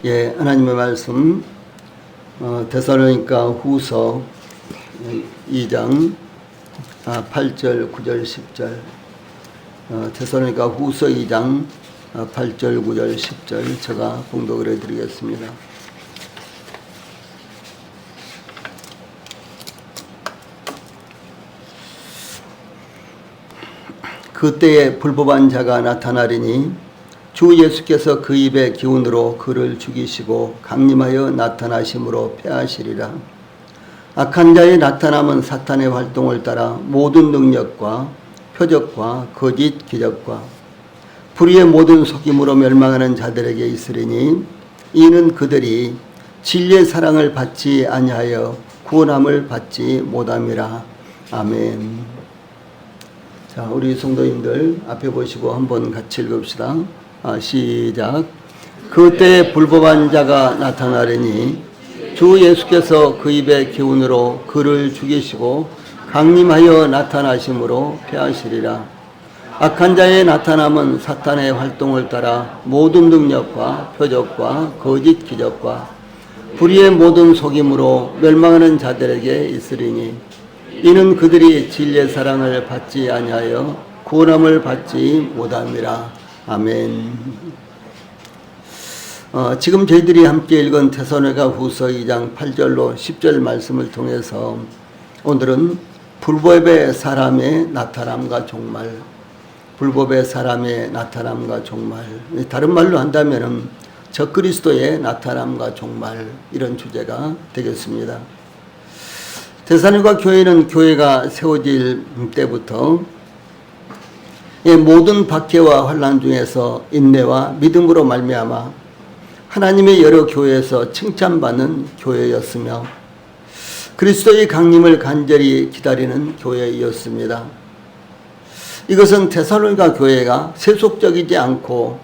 예, 하나님의 말씀 데살로니가 후서 2장 8절, 9절, 10절 데살로니가 후서 2장 8절, 9절, 10절 제가 봉독을 해드리겠습니다. 그때에 불법한 자가 나타나리니 주 예수께서 그 입의 기운으로 그를 죽이시고 강림하여 나타나심으로 패하시리라. 악한 자의 나타남은 사탄의 활동을 따라 모든 능력과 표적과 거짓 기적과 불의의 모든 속임으로 멸망하는 자들에게 있으리니 이는 그들이 진리의 사랑을 받지 아니하여 구원함을 받지 못함이라. 아멘. 자, 우리 성도님들 앞에 보시고 한번 같이 읽읍시다. 시작. 그때 불법한 자가 나타나려니 주 예수께서 그 입의 기운으로 그를 죽이시고 강림하여 나타나심으로 패하시리라. 악한 자의 나타남은 사탄의 활동을 따라 모든 능력과 표적과 거짓 기적과 불의의 모든 속임으로 멸망하는 자들에게 있으리니 이는 그들이 진리의 사랑을 받지 아니하여 구원함을 받지 못함이라. 아멘. 지금 저희들이 함께 읽은 데살로니가 후서 2장 8절로 10절 말씀을 통해서 오늘은 불법의 사람의 나타남과 종말, 불법의 사람의 나타남과 종말, 다른 말로 한다면 적그리스도의 나타남과 종말, 이런 주제가 되겠습니다. 데살로니가 교회는 교회가 세워질 때부터 모든 박해와 환난 중에서 인내와 믿음으로 말미암아 하나님의 여러 교회에서 칭찬받는 교회였으며 그리스도의 강림을 간절히 기다리는 교회였습니다. 이것은 데살로니가 교회가 세속적이지 않고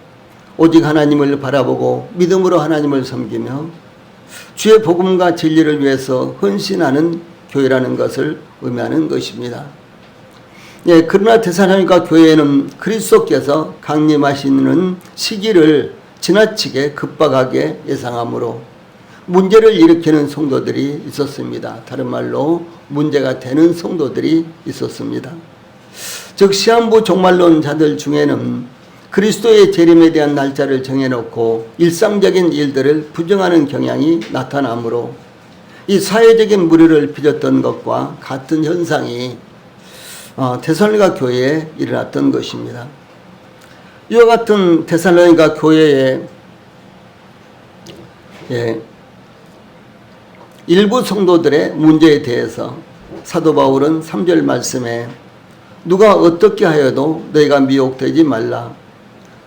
오직 하나님을 바라보고 믿음으로 하나님을 섬기며 주의 복음과 진리를 위해서 헌신하는 교회라는 것을 의미하는 것입니다. 예, 그러나 데살로니가 교회는 그리스도께서 강림하시는 시기를 지나치게 급박하게 예상하므로 문제를 일으키는 성도들이 있었습니다. 다른 말로 문제가 되는 성도들이 있었습니다. 즉 시한부 종말론자들 중에는 그리스도의 재림에 대한 날짜를 정해놓고 일상적인 일들을 부정하는 경향이 나타나므로 이 사회적인 무리를 빚었던 것과 같은 현상이 데살로니가 교회에 일어났던 것입니다. 이와 같은 데살로니가 교회의 일부 성도들의 문제에 대해서 사도 바울은 3절 말씀에 누가 어떻게 하여도 너희가 미혹되지 말라.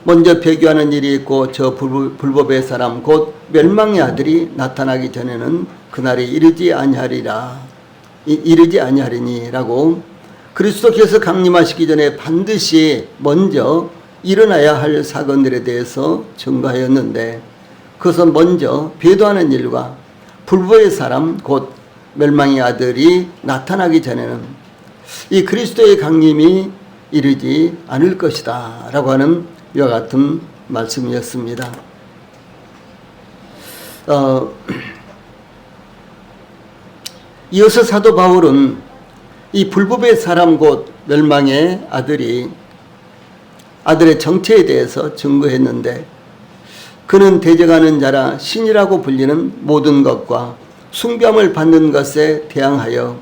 먼저 배교하는 일이 있고 저 불법의 사람 곧 멸망의 아들이 나타나기 전에는 그날이 이르지 아니하리니라고 그리스도께서 강림하시기 전에 반드시 먼저 일어나야 할 사건들에 대해서 증거하였는데 그것은 먼저 배도하는 일과 불법의 사람 곧 멸망의 아들이 나타나기 전에는 이 그리스도의 강림이 이르지 않을 것이다 라고 하는 이와 같은 말씀이었습니다. 이어서 사도 바울은 이 불법의 사람 곧 멸망의 아들의 정체에 대해서 증거했는데 그는 대적하는 자라 신이라고 불리는 모든 것과 숭배함을 받는 것에 대항하여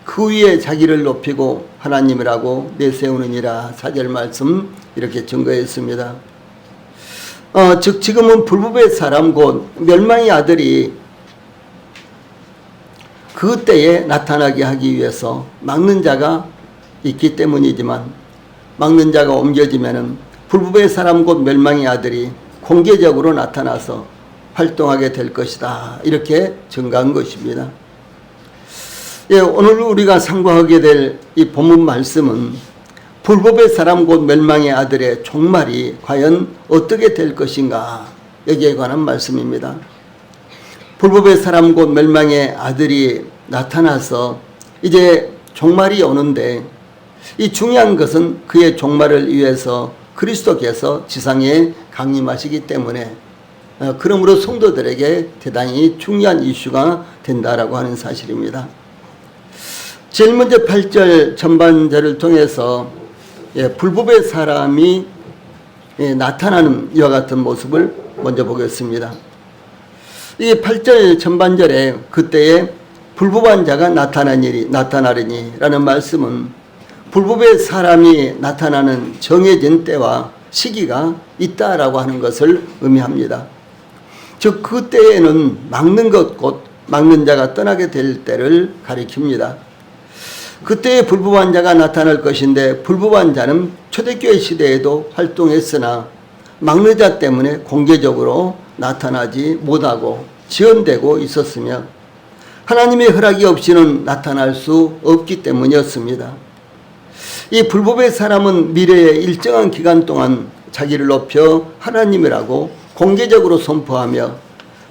그 위에 자기를 높이고 하나님이라고 내세우느니라. 4절 말씀 이렇게 증거했습니다. 즉 지금은 불법의 사람 곧 멸망의 아들이 그 때에 나타나게 하기 위해서 막는 자가 있기 때문이지만 막는 자가 옮겨지면은 불법의 사람 곧 멸망의 아들이 공개적으로 나타나서 활동하게 될 것이다. 이렇게 증거한 것입니다. 예, 오늘 우리가 상고하게 될 이 본문 말씀은 불법의 사람 곧 멸망의 아들의 종말이 과연 어떻게 될 것인가 여기에 관한 말씀입니다. 불법의 사람 곧 멸망의 아들이 나타나서 이제 종말이 오는데 이 중요한 것은 그의 종말을 위해서 그리스도께서 지상에 강림하시기 때문에 그러므로 성도들에게 대단히 중요한 이슈가 된다라고 하는 사실입니다. 제일 먼저 8절 전반절을 통해서 불법의 사람이 나타나는 이와 같은 모습을 먼저 보겠습니다. 이 8절 전반절에 그때에 불법한 자가 나타나리니 라는 말씀은 불법의 사람이 나타나는 정해진 때와 시기가 있다라고 하는 것을 의미합니다. 즉 그때에는 막는 것 곧 막는 자가 떠나게 될 때를 가리킵니다. 그때에 불법한 자가 나타날 것인데 불법한 자는 초대교회 시대에도 활동했으나 막는 자 때문에 공개적으로 나타나지 못하고 지연되고 있었으며 하나님의 허락이 없이는 나타날 수 없기 때문이었습니다. 이 불법의 사람은 미래의 일정한 기간 동안 자기를 높여 하나님이라고 공개적으로 선포하며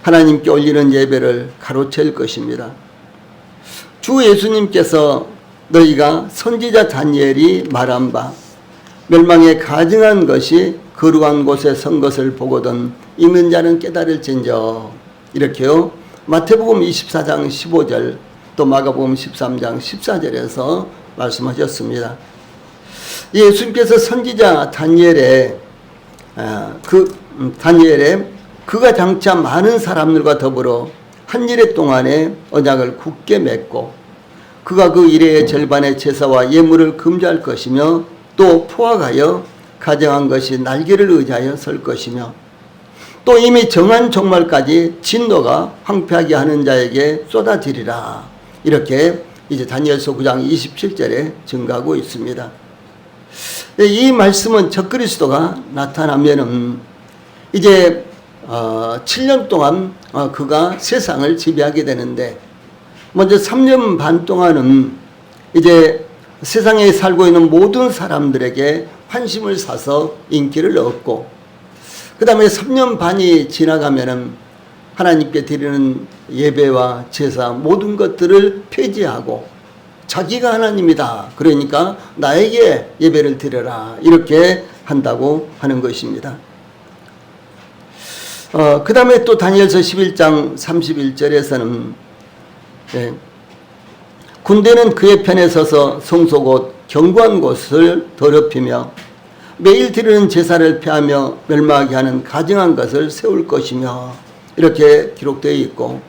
하나님께 올리는 예배를 가로챌 것입니다. 주 예수님께서 너희가 선지자 다니엘이 말한 바 멸망에 가증한 것이 거룩한 곳에 선 것을 보거든 읽는 자는 깨달을진저 이렇게요. 마태복음 24장 15절 또 마가복음 13장 14절에서 말씀하셨습니다. 예수님께서 선지자 다니엘의 그가 장차 많은 사람들과 더불어 한 일해 동안에 언약을 굳게 맺고 그가 그 일의 절반의 제사와 예물을 금지할 것이며 또 포악하여 가정한 것이 날개를 의지하여 설 것이며 또 이미 정한 종말까지 진노가 황폐하게 하는 자에게 쏟아지리라. 이렇게 이제 다니엘서 9장 27절에 증가하고 있습니다. 이 말씀은 적그리스도가 나타나면은 이제 7년 동안 그가 세상을 지배하게 되는데 먼저 3년 반 동안은 이제 세상에 살고 있는 모든 사람들에게 환심을 사서 인기를 얻고 그 다음에 3년 반이 지나가면은 하나님께 드리는 예배와 제사 모든 것들을 폐지하고 자기가 하나님이다. 그러니까 나에게 예배를 드려라. 이렇게 한다고 하는 것입니다. 그 다음에 또 다니엘서 11장 31절에서는 군대는 그의 편에 서서 성소 곧 견고한 곳을 더럽히며 매일 드리는 제사를 폐하며 멸망하게 하는 가증한 것을 세울 것이며 이렇게 기록되어 있고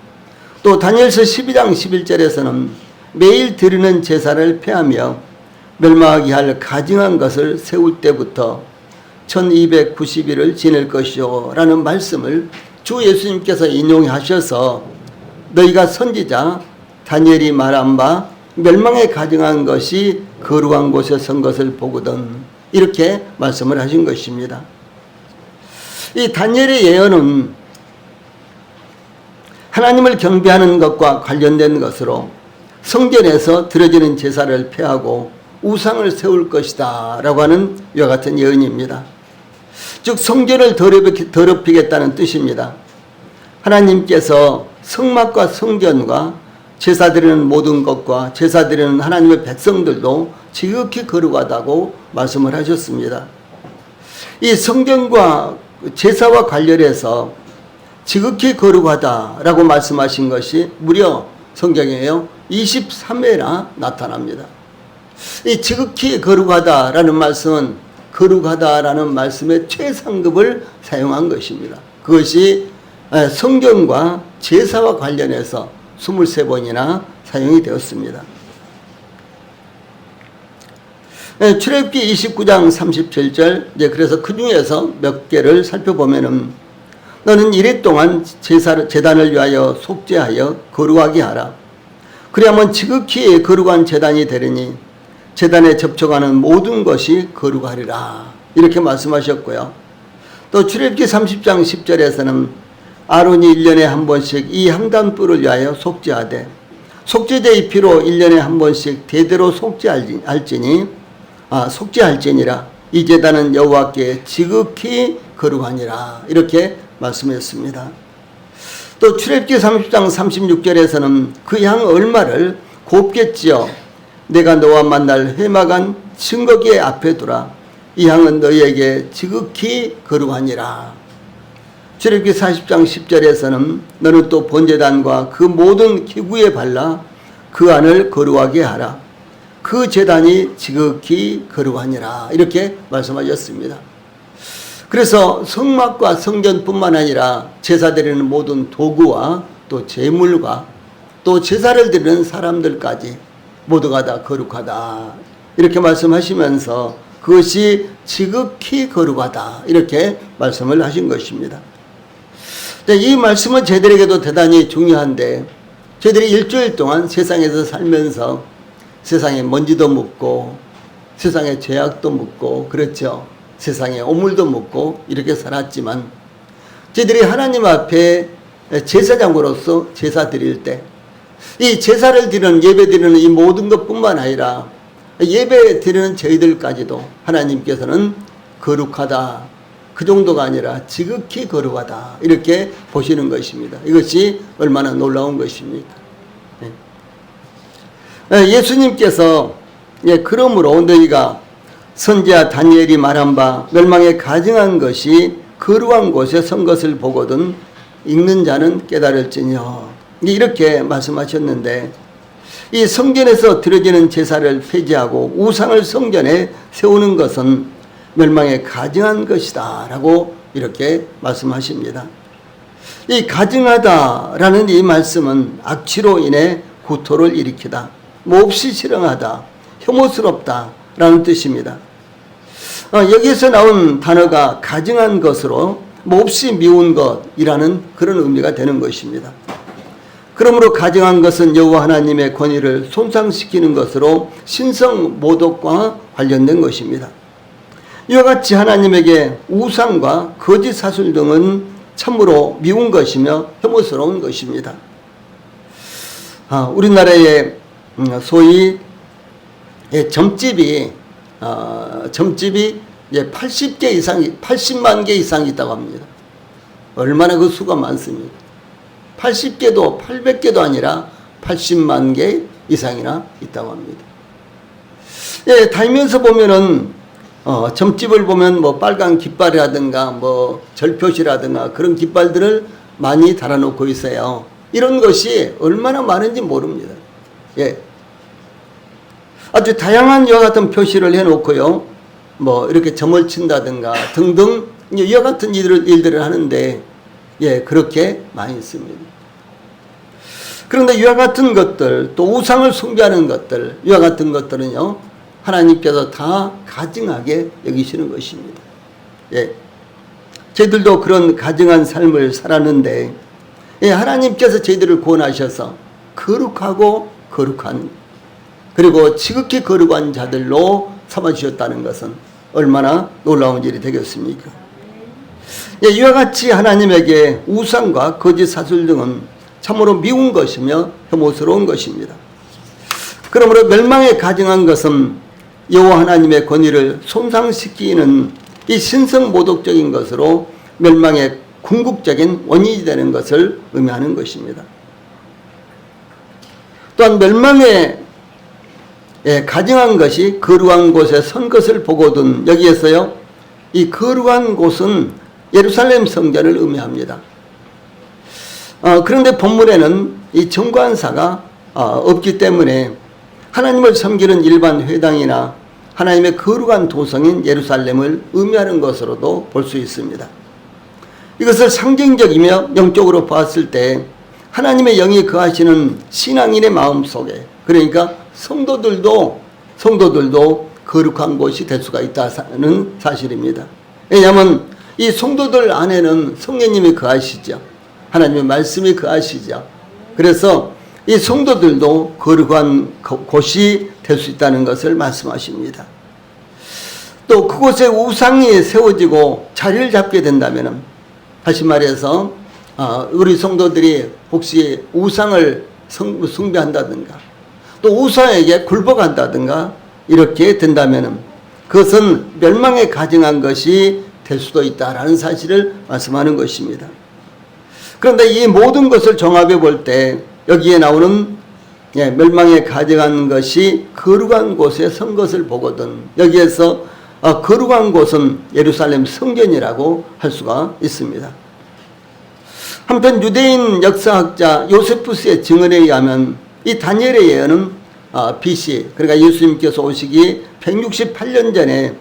또 다니엘서 12장 11절에서는 매일 드리는 제사를 폐하며 멸망하게 할 가증한 것을 세울 때부터 1290일을 지낼 것이요 라는 말씀을 주 예수님께서 인용하셔서 너희가 선지자 다니엘이 말한 바 멸망에 가증한 것이 거룩한 곳에 선 것을 보거든 이렇게 말씀을 하신 것입니다. 이 다니엘의 예언은 하나님을 경배하는 것과 관련된 것으로 성전에서 드려지는 제사를 폐하고 우상을 세울 것이다 라고 하는 이와 같은 예언입니다. 즉 성전을 더럽히겠다는 뜻입니다. 하나님께서 성막과 성전과 제사 드리는 모든 것과 제사 드리는 하나님의 백성들도 지극히 거룩하다고 말씀을 하셨습니다. 이 성전과 제사와 관련해서 지극히 거룩하다라고 말씀하신 것이 무려 성경에요 23회나 나타납니다. 이 지극히 거룩하다라는 말씀은 거룩하다라는 말씀의 최상급을 사용한 것입니다. 그것이 성경과 제사와 관련해서 23번이나 사용이 되었습니다. 출애굽기 29장 37절 그래서 그 중에서 몇 개를 살펴보면은 너는 이래 동안 제단을 위하여 속죄하여 거룩하게 하라. 그리하면 지극히 거룩한 제단이 되리니 제단에 접촉하는 모든 것이 거룩하리라. 이렇게 말씀하셨고요. 또 출애굽기 30장 10절에서는 아론이 1년에 한 번씩 이 향단불을 위하여 속죄하되 속죄제의 피로 1년에 한 번씩 대대로 속죄할지니라. 이 제단은 여호와께 지극히 거룩하니라. 이렇게 말씀했습니다. 또 출애굽기 30장 36절에서는 그 향 얼마를 곱게 찌어 내가 너와 만날 회막한 증거기의 앞에 두라. 이 향은 너희에게 지극히 거룩하니라. 출애굽기 40장 10절에서는 너는 또 번제단과 그 모든 기구에 발라 그 안을 거룩하게 하라. 그 제단이 지극히 거룩하니라. 이렇게 말씀하셨습니다. 그래서 성막과 성전뿐만 아니라 제사 드리는 모든 도구와 또 제물과 또 제사를 드리는 사람들까지 모두가 다 거룩하다. 이렇게 말씀하시면서 그것이 지극히 거룩하다. 이렇게 말씀을 하신 것입니다. 이 말씀은 저희들에게도 대단히 중요한데 저희들이 일주일 동안 세상에서 살면서 세상에 먼지도 묻고 세상에 죄악도 묻고 그렇죠. 세상에 오물도 묻고 이렇게 살았지만 저희들이 하나님 앞에 제사장으로서 제사 드릴 때 이 제사를 드리는 예배 드리는 이 모든 것뿐만 아니라 예배 드리는 저희들까지도 하나님께서는 거룩하다. 그 정도가 아니라 지극히 거룩하다. 이렇게 보시는 것입니다. 이것이 얼마나 놀라운 것입니까? 예수님께서 그러므로 너희가 선지자 다니엘이 말한 바 멸망에 가증한 것이 거룩한 곳에 선 것을 보거든 읽는 자는 깨달을지니요. 이렇게 말씀하셨는데 이 성전에서 드려지는 제사를 폐지하고 우상을 성전에 세우는 것은 멸망에 가증한 것이다 라고 이렇게 말씀하십니다. 이 가증하다라는 이 말씀은 악취로 인해 구토를 일으키다, 몹시 실형하다, 혐오스럽다 라는 뜻입니다. 여기에서 나온 단어가 가증한 것으로 몹시 미운 것이라는 그런 의미가 되는 것입니다. 그러므로 가증한 것은 여호와 하나님의 권위를 손상시키는 것으로 신성 모독과 관련된 것입니다. 이와 같이 하나님에게 우상과 거짓 사술 등은 참으로 미운 것이며 혐오스러운 것입니다. 우리나라에 소위 점집이 80개 이상, 80만 개 이상 있다고 합니다. 얼마나 그 수가 많습니까? 80개도 800개도 아니라 80만 개 이상이나 있다고 합니다. 다니면서 보면은 점집을 보면 뭐 빨간 깃발이라든가 뭐 절표시라든가 그런 깃발들을 많이 달아놓고 있어요. 이런 것이 얼마나 많은지 모릅니다. 아주 다양한 이와 같은 표시를 해놓고요. 뭐 이렇게 점을 친다든가 등등 이와 같은 일들을 하는데 그렇게 많이 있습니다. 그런데 이와 같은 것들 또 우상을 숭배하는 것들 이와 같은 것들은요 하나님께서 다 가증하게 여기시는 것입니다. 저희들도 그런 가증한 삶을 살았는데 하나님께서 저희들을 구원하셔서 거룩하고 거룩한 그리고 지극히 거룩한 자들로 삼아주셨다는 것은 얼마나 놀라운 일이 되겠습니까? 이와 같이 하나님에게 우상과 거짓 사술 등은 참으로 미운 것이며 혐오스러운 것입니다. 그러므로 멸망에 가증한 것은 여호와 하나님의 권위를 손상시키는 이 신성모독적인 것으로 멸망의 궁극적인 원인이 되는 것을 의미하는 것입니다. 또한 멸망에 가증한 것이 거룩한 곳에 선 것을 보거든 여기에서요 이 거룩한 곳은 예루살렘 성전을 의미합니다. 그런데 본문에는 이 정관사가 없기 때문에 하나님을 섬기는 일반 회당이나 하나님의 거룩한 도성인 예루살렘을 의미하는 것으로도 볼 수 있습니다. 이것을 상징적이며 영적으로 봤을 때 하나님의 영이 거하시는 신앙인의 마음속에 그러니까 성도들도 거룩한 곳이 될 수가 있다는 사실입니다. 왜냐하면 이 성도들 안에는 성령님이 거하시죠. 하나님의 말씀이 거하시죠. 그래서 이 성도들도 거룩한 곳이 될 수 있다는 것을 말씀하십니다. 또 그곳에 우상이 세워지고 자리를 잡게 된다면 다시 말해서 우리 성도들이 혹시 우상을 숭배한다든가 또 우상에게 굴복한다든가 이렇게 된다면 그것은 멸망에 가증한 것이 될 수도 있다라는 사실을 말씀하는 것입니다. 그런데 이 모든 것을 종합해 볼 때 여기에 나오는 멸망에 가증한 것이 거룩한 곳에 선 것을 보거든 여기에서 거룩한 곳은 예루살렘 성전이라고 할 수가 있습니다. 한편 유대인 역사학자 요세푸스의 증언에 의하면 이 다니엘의 예언은 BC, 그러니까 예수님께서 오시기 168년 전에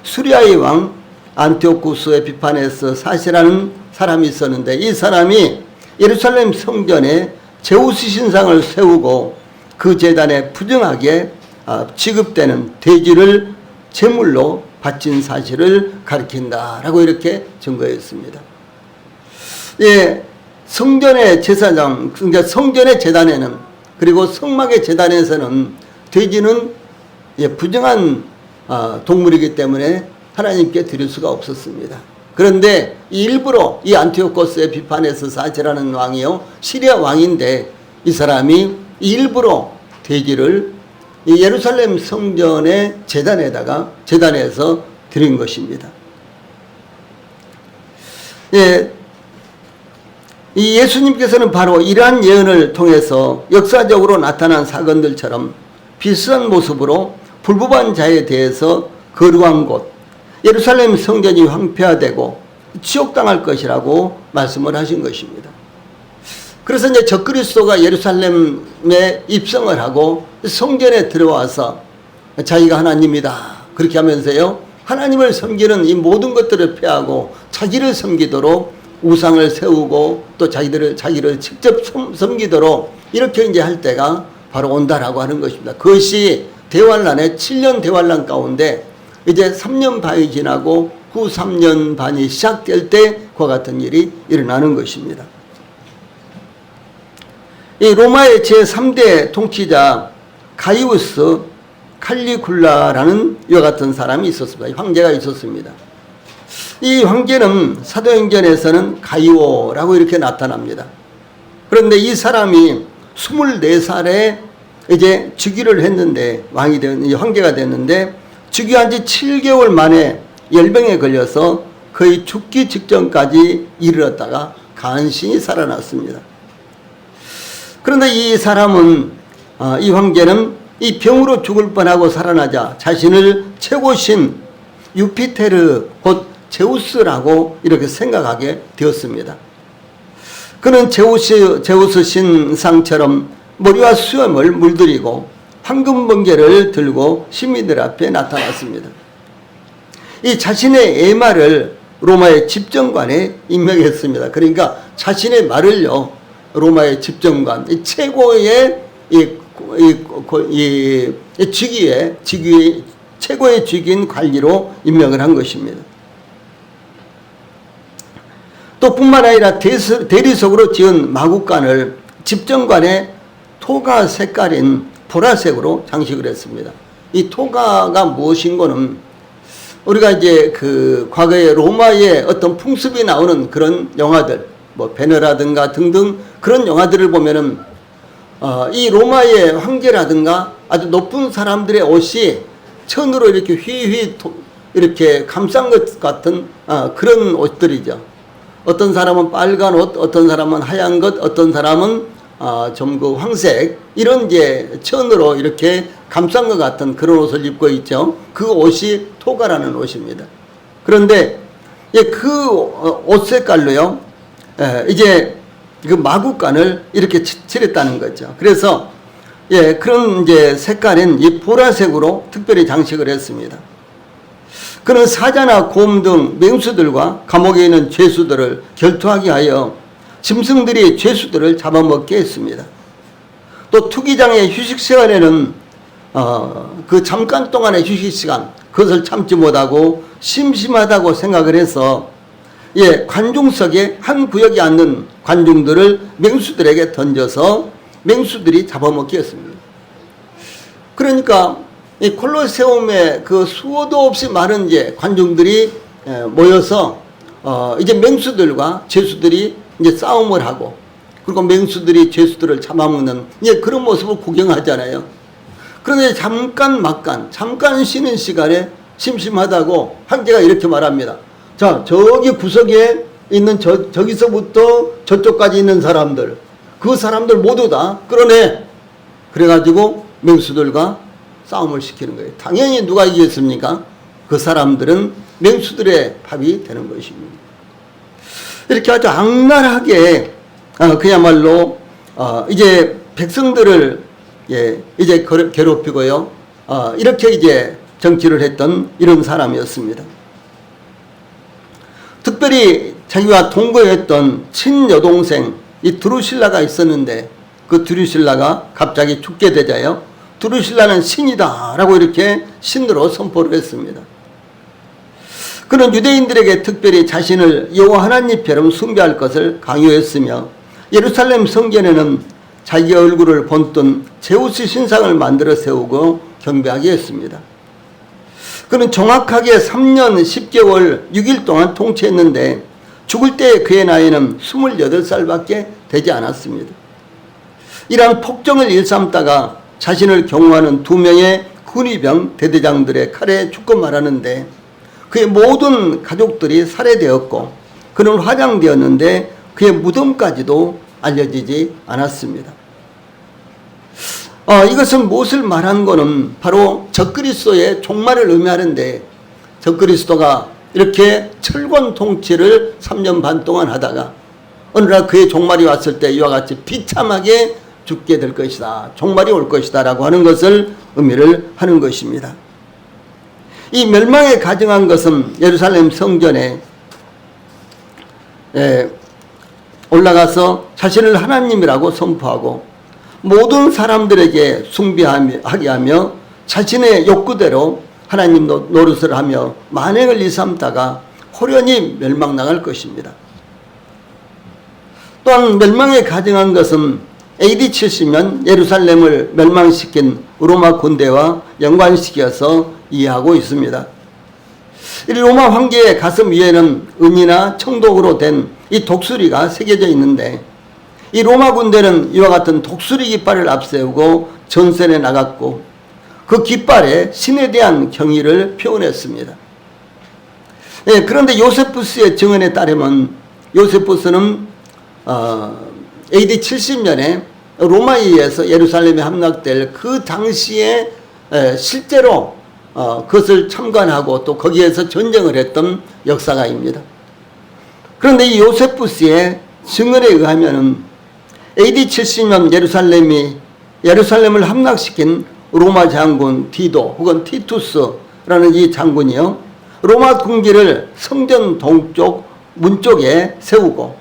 수리아의 왕 안티오쿠스의 비판에서 사실하는 사람이 있었는데, 이 사람이 예루살렘 성전에 제우스 신상을 세우고 그 제단에 부정하게 취급되는 돼지를 제물로 바친 사실을 가리킨다라고 이렇게 증거했습니다. 예, 성전의 제사장, 그러니까 성전의 제단에는, 그리고 성막의 제단에서는 돼지는 부정한 동물이기 때문에 하나님께 드릴 수가 없었습니다. 그런데 일부러 이 안티오코스의 비판에서 사제라는 왕이요, 시리아 왕인데, 이 사람이 일부러 돼지를 이 예루살렘 성전의 제단에서 드린 것입니다. 예, 이 예수님께서는 바로 이러한 예언을 통해서 역사적으로 나타난 사건들처럼 비슷한 모습으로 불법한 자에 대해서 거룩한 곳, 예루살렘 성전이 황폐화되고 치욕당할 것이라고 말씀을 하신 것입니다. 그래서 이제 적그리스도가 예루살렘에 입성을 하고 성전에 들어와서 자기가 하나님이다 그렇게 하면서요, 하나님을 섬기는 이 모든 것들을 폐하고 자기를 섬기도록 우상을 세우고 또 자기를 직접 섬기도록 이렇게 이제 할 때가 바로 온다라고 하는 것입니다. 그것이 대환란의 7년 대환란 가운데 이제 3년 반이 지나고 후 3년 반이 시작될 때 그와 같은 일이 일어나는 것입니다. 이 로마의 제3대 통치자 가이우스 칼리굴라라는 이와 같은 사람이 있었습니다. 황제가 있었습니다. 이 황제는 사도행전에서는 가이오라고 이렇게 나타납니다. 그런데 이 사람이 24살에 이제 즉위를 했는데, 황제가 됐는데, 즉위한 지 7개월 만에 열병에 걸려서 거의 죽기 직전까지 이르렀다가 간신히 살아났습니다. 그런데 이 사람은, 이 황제는 이 병으로 죽을 뻔하고 살아나자 자신을 최고신 유피테르 곧 제우스라고 이렇게 생각하게 되었습니다. 그는 제우스 신상처럼 머리와 수염을 물들이고 황금 번개를 들고 시민들 앞에 나타났습니다. 이 자신의 애마를 로마의 집정관에 임명했습니다. 그러니까 자신의 말을요, 로마의 집정관, 최고의 최고의 직위인 관리로 임명을 한 것입니다. 또 뿐만 아니라 대리석으로 지은 마구간을 집정관의 토가 색깔인 보라색으로 장식을 했습니다. 이 토가가 무엇인고는 우리가 이제 그 과거에 로마의 어떤 풍습이 나오는 그런 영화들, 뭐 배너라든가 등등 그런 영화들을 보면은 이 로마의 황제라든가 아주 높은 사람들의 옷이 천으로 이렇게 휘휘 이렇게 감싼 것 같은 그런 옷들이죠. 어떤 사람은 빨간 옷, 어떤 사람은 하얀 것, 어떤 사람은 좀 그 황색, 이런 이제 천으로 이렇게 감싼 것 같은 그런 옷을 입고 있죠. 그 옷이 토가라는 옷입니다. 그런데 그 옷 색깔로요, 이제 그 마구간을 이렇게 칠했다는 거죠. 그래서 그런 이제 색깔인 이 보라색으로 특별히 장식을 했습니다. 그는 사자나 곰 등 맹수들과 감옥에 있는 죄수들을 결투하게 하여 짐승들이 죄수들을 잡아먹게 했습니다. 또 투기장의 휴식 시간에는 그 잠깐 동안의 휴식 시간, 그것을 참지 못하고 심심하다고 생각을 해서 관중석에 한 구역에 앉는 관중들을 맹수들에게 던져서 맹수들이 잡아먹게 했습니다. 그러니까 이 콜로세움에 그 수도 없이 많은 이제 관중들이 모여서 이제 맹수들과 죄수들이 이제 싸움을 하고, 그리고 맹수들이 죄수들을 잡아먹는 그런 모습을 구경하잖아요. 그런데 잠깐 쉬는 시간에 심심하다고 황제가 이렇게 말합니다. 자, 저기 구석에 있는 저기서부터 저쪽까지 있는 사람들, 그 사람들 모두 다 끌어내. 그래가지고 맹수들과 싸움을 시키는 거예요. 당연히 누가 이겼습니까? 그 사람들은 맹수들의 밥이 되는 것입니다. 이렇게 아주 악랄하게 그야말로 이제 백성들을 이제 괴롭히고요. 이렇게 이제 정치를 했던 이런 사람이었습니다. 특별히 자기와 동거했던 친여동생 이 드루실라가 있었는데 그 드루실라가 갑자기 죽게 되자요. 드루실라는 신이다 라고 이렇게 신으로 선포를 했습니다. 그는 유대인들에게 특별히 자신을 여호와 하나님처럼 숭배할 것을 강요했으며 예루살렘 성전에는 자기 얼굴을 본뜬 제우스 신상을 만들어 세우고 경배하게 했습니다. 그는 정확하게 3년 10개월 6일 동안 통치했는데 죽을 때 그의 나이는 28살밖에 되지 않았습니다. 이러한 폭정을 일삼다가 자신을 경호하는 2명의 군의병 대대장들의 칼에 죽고 말하는데 그의 모든 가족들이 살해되었고 그는 화장되었는데 그의 무덤까지도 알려지지 않았습니다. 이것은 무엇을 말하는 것은 바로 적그리스도의 종말을 의미하는데 적그리스도가 이렇게 철권 통치를 3년 반 동안 하다가 어느 날 그의 종말이 왔을 때 이와 같이 비참하게 죽게 될 것이다. 종말이 올 것이다 라고 하는 것을 의미를 하는 것입니다. 이 멸망에 가증한 것은 예루살렘 성전에 올라가서 자신을 하나님이라고 선포하고 모든 사람들에게 숭배하게 하며 자신의 욕구대로 하나님 노릇을 하며 만행을 일삼다가 호련히 멸망당할 것입니다. 또한 멸망에 가증한 것은 AD 70년 예루살렘을 멸망시킨 로마 군대와 연관시켜서 이해하고 있습니다. 이 로마 황제의 가슴 위에는 은이나 청독으로 된 이 독수리가 새겨져 있는데 이 로마 군대는 이와 같은 독수리 깃발을 앞세우고 전선에 나갔고 그 깃발에 신에 대한 경의를 표현했습니다. 그런데 요세푸스의 증언에 따르면 요세푸스는 AD 70년에 로마에 의해서 예루살렘에 함락될 그 당시에 실제로 그것을 참관하고 또 거기에서 전쟁을 했던 역사가입니다. 그런데 이 요세푸스의 증언에 의하면 AD 70년 예루살렘을 함락시킨 로마 장군 디도 혹은 티투스라는 이 장군이요. 로마 군기를 성전 동쪽 문 쪽에 세우고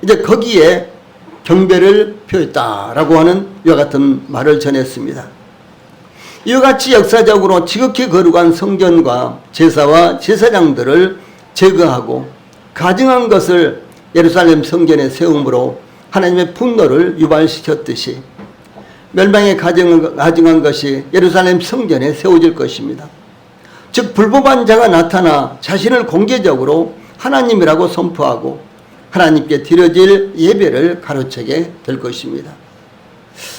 이제 거기에 경배를 표했다라고 하는 이와 같은 말을 전했습니다. 이와 같이 역사적으로 지극히 거룩한 성전과 제사와 제사장들을 제거하고 가증한 것을 예루살렘 성전에 세움으로 하나님의 분노를 유발시켰듯이 멸망에 가증한 것이 예루살렘 성전에 세워질 것입니다. 즉 불법한 자가 나타나 자신을 공개적으로 하나님이라고 선포하고 하나님께 드려질 예배를 가로채게 될 것입니다.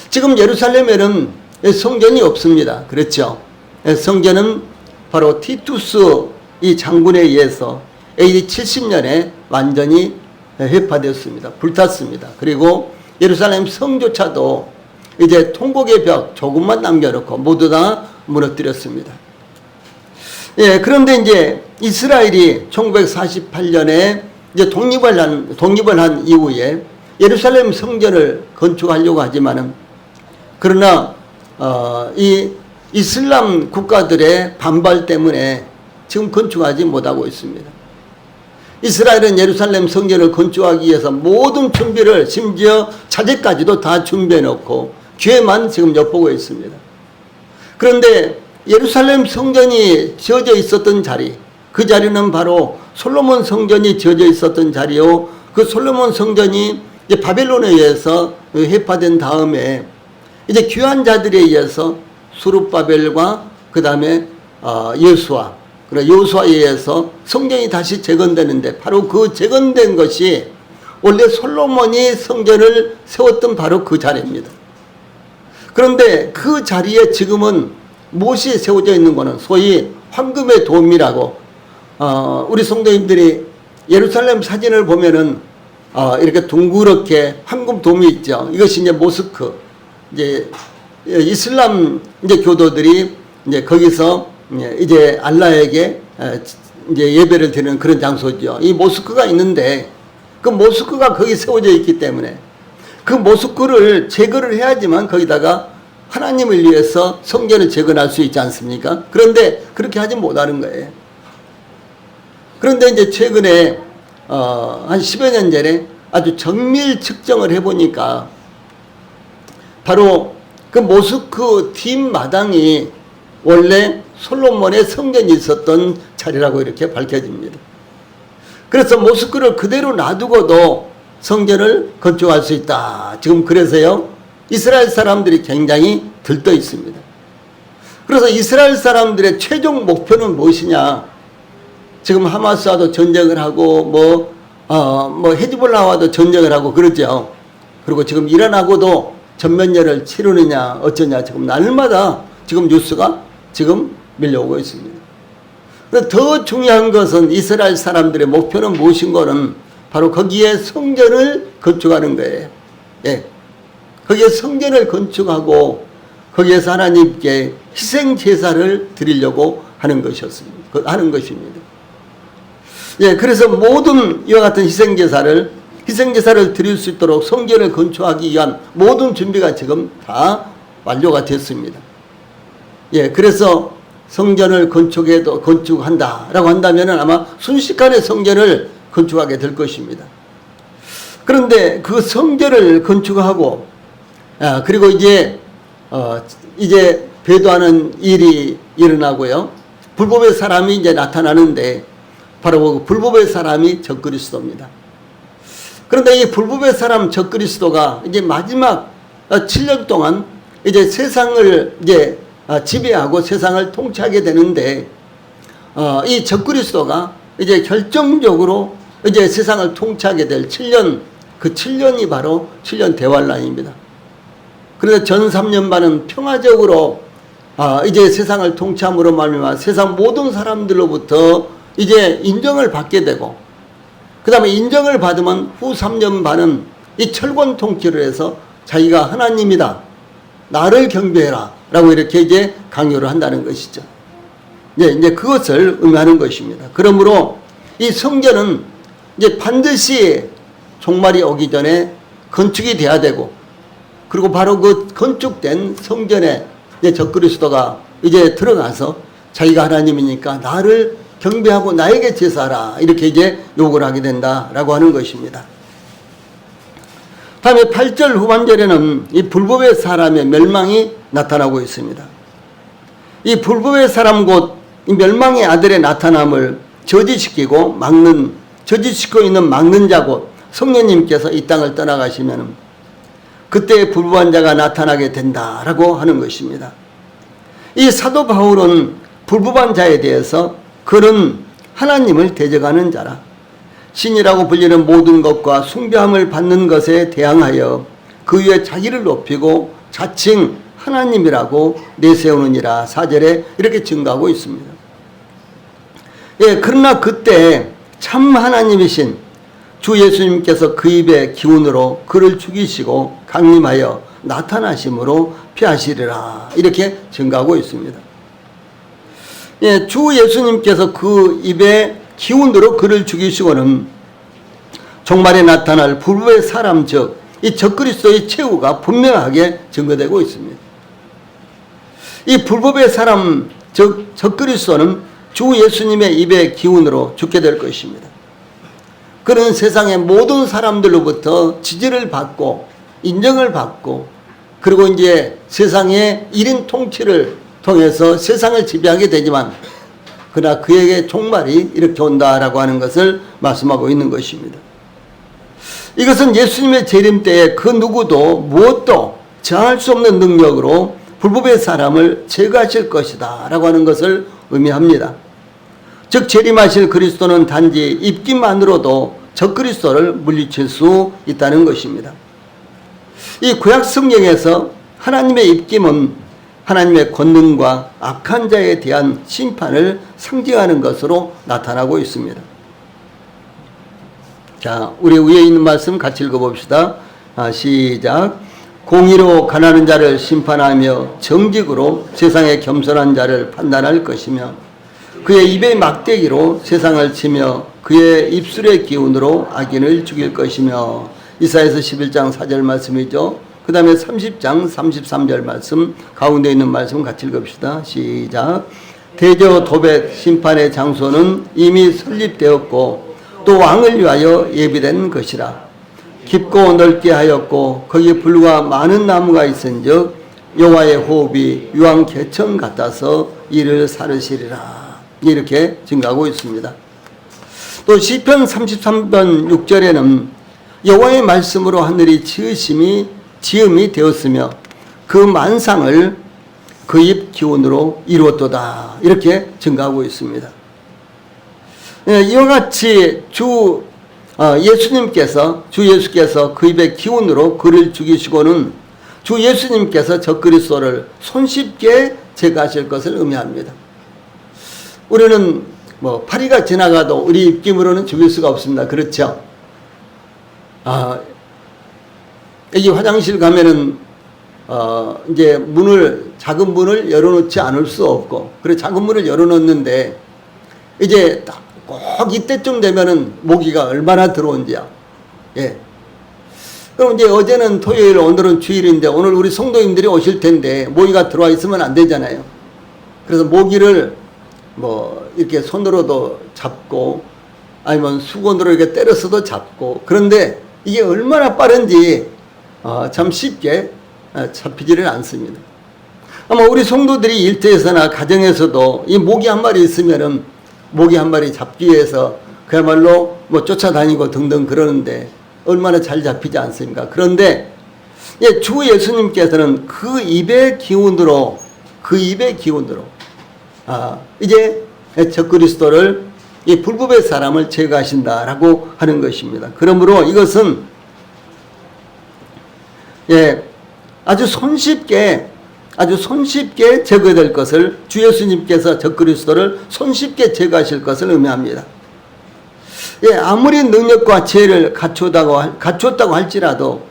지금 예루살렘에는 성전이 없습니다. 그렇죠? 성전은 바로 티투스 이 장군에 의해서 AD 70년에 완전히 회파되었습니다. 불탔습니다. 그리고 예루살렘 성조차도 이제 통곡의 벽 조금만 남겨놓고 모두 다 무너뜨렸습니다. 그런데 이제 이스라엘이 1948년에 이제 독립을 한 이후에 예루살렘 성전을 건축하려고 하지만은 그러나 이 이슬람 국가들의 반발 때문에 지금 건축하지 못하고 있습니다. 이스라엘은 예루살렘 성전을 건축하기 위해서 모든 준비를 심지어 자재까지도 다 준비해 놓고 기회만 지금 엿보고 있습니다. 그런데 예루살렘 성전이 지어져 있었던 자리, 그 자리는 바로 솔로몬 성전이 지어져 있었던 자리요. 그 솔로몬 성전이 이제 바벨론에 의해서 회파된 다음에 이제 귀한 자들에 의해서 수룹바벨과 그 다음에 여호수아, 여호수아에 의해서 성전이 다시 재건되는데 바로 그 재건된 것이 원래 솔로몬이 성전을 세웠던 바로 그 자리입니다. 그런데 그 자리에 지금은 무엇이 세워져 있는 것은 소위 황금의 돔이라고 우리 성도님들이 예루살렘 사진을 보면은 이렇게 둥그렇게 황금 돔이 있죠. 이것이 이제 모스크, 이제 이슬람 이제 교도들이 이제 거기서 이제 알라에게 이제 예배를 드리는 그런 장소죠. 이 모스크가 있는데 그 모스크가 거기 세워져 있기 때문에 그 모스크를 제거를 해야지만 거기다가 하나님을 위해서 성전을 재건할 수 있지 않습니까? 그런데 그렇게 하지 못하는 거예요. 그런데 이제 최근에 한 10여 년 전에 아주 정밀 측정을 해보니까 바로 그 모스크 뒷마당이 원래 솔로몬의 성전이 있었던 자리라고 이렇게 밝혀집니다. 그래서 모스크를 그대로 놔두고도 성전을 건축할 수 있다. 지금 그래서요, 이스라엘 사람들이 굉장히 들떠 있습니다. 그래서 이스라엘 사람들의 최종 목표는 무엇이냐? 지금 하마스와도 전쟁을 하고 헤즈볼라와도 전쟁을 하고 그러죠. 그리고 지금 이란하고도 전면전을 치르느냐 어쩌냐 지금 날마다 지금 뉴스가 지금 밀려오고 있습니다. 그런데 더 중요한 것은 이스라엘 사람들의 목표는 무엇인가는 바로 거기에 성전을 건축하는 거예요. 예. 거기에 성전을 건축하고 거기에서 하나님께 희생 제사를 드리려고 하는 것이었습니다. 하는 것입니다. 예, 그래서 모든 이와 같은 희생 제사를 드릴 수 있도록 성전을 건축하기 위한 모든 준비가 지금 다 완료가 됐습니다. 예, 그래서 성전을 건축한다라고 한다면은 아마 순식간에 성전을 건축하게 될 것입니다. 그런데 그 성전을 건축하고 그리고 이제 배도하는 일이 일어나고요. 불법의 사람이 이제 나타나는데 바로 그 불법의 사람이 적그리스도입니다. 그런데 이 불법의 사람 적그리스도가 이제 마지막 7년 동안 이제 세상을 이제 지배하고 세상을 통치하게 되는데 이 적그리스도가 이제 결정적으로 이제 세상을 통치하게 될 7년, 그 7년이 바로 7년 대환란입니다. 그래서 전 3년 반은 평화적으로 이제 세상을 통치함으로 말미암아 세상 모든 사람들로부터 이제 인정을 받게 되고, 그 다음에 인정을 받으면 후 3년 반은 이 철권 통치를 해서 자기가 하나님이다, 나를 경배해라 라고 이렇게 이제 강요를 한다는 것이죠. 이제 그것을 의미하는 것입니다. 그러므로 이 성전은 이제 반드시 종말이 오기 전에 건축이 돼야 되고, 그리고 바로 그 건축된 성전에 이제 적그리스도가 이제 들어가서 자기가 하나님이니까 나를 경배하고 나에게 제사하라 이렇게 이제 요구를 하게 된다라고 하는 것입니다. 다음에 8절 후반절에는 이 불법의 사람의 멸망이 나타나고 있습니다. 이 불법의 사람 곧 이 멸망의 아들의 나타남을 저지시키고 있는 막는 자 곧 성령님께서 이 땅을 떠나가시면 그때 불법한 자가 나타나게 된다라고 하는 것입니다. 이 사도 바울은 불법한 자에 대해서 그는 하나님을 대적하는 자라, 신이라고 불리는 모든 것과 숭배함을 받는 것에 대항하여 그 위에 자기를 높이고 자칭 하나님이라고 내세우느니라 4절에 이렇게 증가하고 있습니다. 예, 그러나 그때 참 하나님이신 주 예수님께서 그 입의 기운으로 그를 죽이시고 강림하여 나타나심으로 피하시리라 이렇게 증가하고 있습니다. 예, 주 예수님께서 그 입의 기운으로 그를 죽이시고는 종말에 나타날 불법의 사람 즉 이 적그리스도의 최후가 분명하게 증거되고 있습니다. 이 불법의 사람 즉 적그리스도는 주 예수님의 입의 기운으로 죽게 될 것입니다. 그는 세상의 모든 사람들로부터 지지를 받고 인정을 받고 그리고 이제 세상의 1인 통치를 통해서 세상을 지배하게 되지만 그러나 그에게 종말이 이렇게 온다라고 하는 것을 말씀하고 있는 것입니다. 이것은 예수님의 재림 때에 그 누구도 무엇도 저항할 수 없는 능력으로 불법의 사람을 제거하실 것이다 라고 하는 것을 의미합니다. 즉 재림하실 그리스도는 단지 입기만으로도 적그리스도를 물리칠 수 있다는 것입니다. 이 구약 성경에서 하나님의 입김은 하나님의 권능과 악한 자에 대한 심판을 상징하는 것으로 나타나고 있습니다. 자, 우리 위에 있는 말씀 같이 읽어봅시다. 시작. 공의로 가난한 자를 심판하며 정직으로 세상의 겸손한 자를 판단할 것이며 그의 입의 막대기로 세상을 치며 그의 입술의 기운으로 악인을 죽일 것이며. 이사야서 11장 4절 말씀이죠. 그 다음에 30장 33절 말씀, 가운데 있는 말씀 같이 읽읍시다. 시작. 대저 도벳 심판의 장소는 이미 설립되었고 또 왕을 위하여 예비된 것이라. 깊고 넓게 하였고 거기에 불과 많은 나무가 있은즉 여호와의 호흡이 유황 개천 같아서 이를 사르시리라. 이렇게 증가하고 있습니다. 또 시편 33편 6절에는 여호와의 말씀으로 하늘이 지음이 되었으며 그 만상을 그 입 기운으로 이루었도다. 이렇게 증가하고 있습니다. 이와 같이 주 예수께서 그 입의 기운으로 그를 죽이시고는 주 예수님께서 적그리스도를 손쉽게 제거하실 것을 의미합니다. 우리는 파리가 지나가도 우리 입김으로는 죽일 수가 없습니다. 그렇죠? 여기 화장실 가면은 이제 작은 문을 열어놓지 않을 수 없고, 그래 작은 문을 열어놓는데 이제 꼭 이때쯤 되면은 모기가 얼마나 들어온지야. 예. 그럼 이제 어제는 토요일, 오늘은 주일인데 오늘 우리 성도님들이 오실 텐데 모기가 들어와 있으면 안 되잖아요. 그래서 모기를 이렇게 손으로도 잡고 아니면 수건으로 이렇게 때려서도 잡고, 그런데 이게 얼마나 빠른지 참 쉽게 잡히지를 않습니다. 아마 우리 성도들이 일터에서나 가정에서도 이 모기 한 마리 있으면은 모기 한 마리 잡기 위해서 그야말로 쫓아다니고 등등 그러는데 얼마나 잘 잡히지 않습니까? 그런데 주 예수님께서는 그 입의 기운으로 이제 적그리스도를, 이 불법의 사람을 제거하신다라고 하는 것입니다. 그러므로 이것은 아주 손쉽게 제거될 것을, 주 예수님께서 적그리스도를 손쉽게 제거하실 것을 의미합니다. 아무리 능력과 지혜를 갖췄다고 할지라도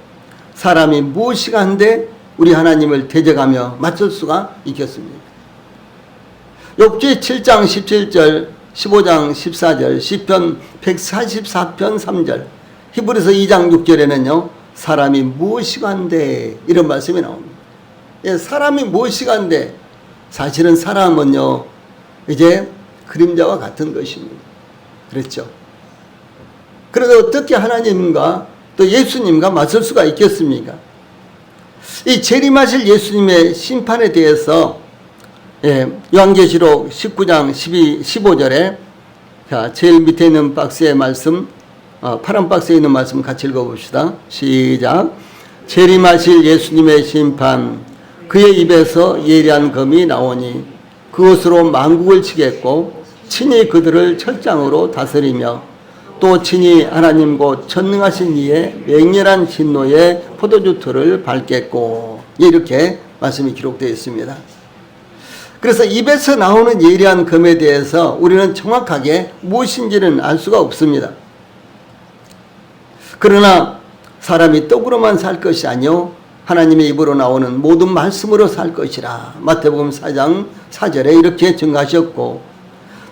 사람이 무엇이가 한데 우리 하나님을 대적하며 맞설 수가 있겠습니까? 욥기 7장 17절, 15장 14절, 시편 144편 3절, 히브리서 2장 6절에는요 사람이 무엇이가 한데 이런 말씀이 나옵니다. 사람이 무엇이가 한데, 사실은 사람은요 이제 그림자와 같은 것입니다. 그렇죠? 그래서 어떻게 하나님과 또 예수님과 맞설 수가 있겠습니까? 이 재림하실 예수님의 심판에 대해서 요한계시록 19장 15절에 제일 밑에 있는 박스의 말씀, 파란 박스에 있는 말씀 같이 읽어봅시다. 시작. 재림하실 예수님의 심판, 그의 입에서 예리한 검이 나오니 그것으로 만국을 치겠고 친히 그들을 철장으로 다스리며 또 친히 하나님 곧 전능하신 이의 맹렬한 진노의 포도주 틀을 밟겠고, 이렇게 말씀이 기록되어 있습니다. 그래서 입에서 나오는 예리한 검에 대해서 우리는 정확하게 무엇인지는 알 수가 없습니다. 그러나 사람이 떡으로만 살 것이 아니요 하나님의 입으로 나오는 모든 말씀으로 살 것이라. 마태복음 4장 4절에 이렇게 증가하셨고,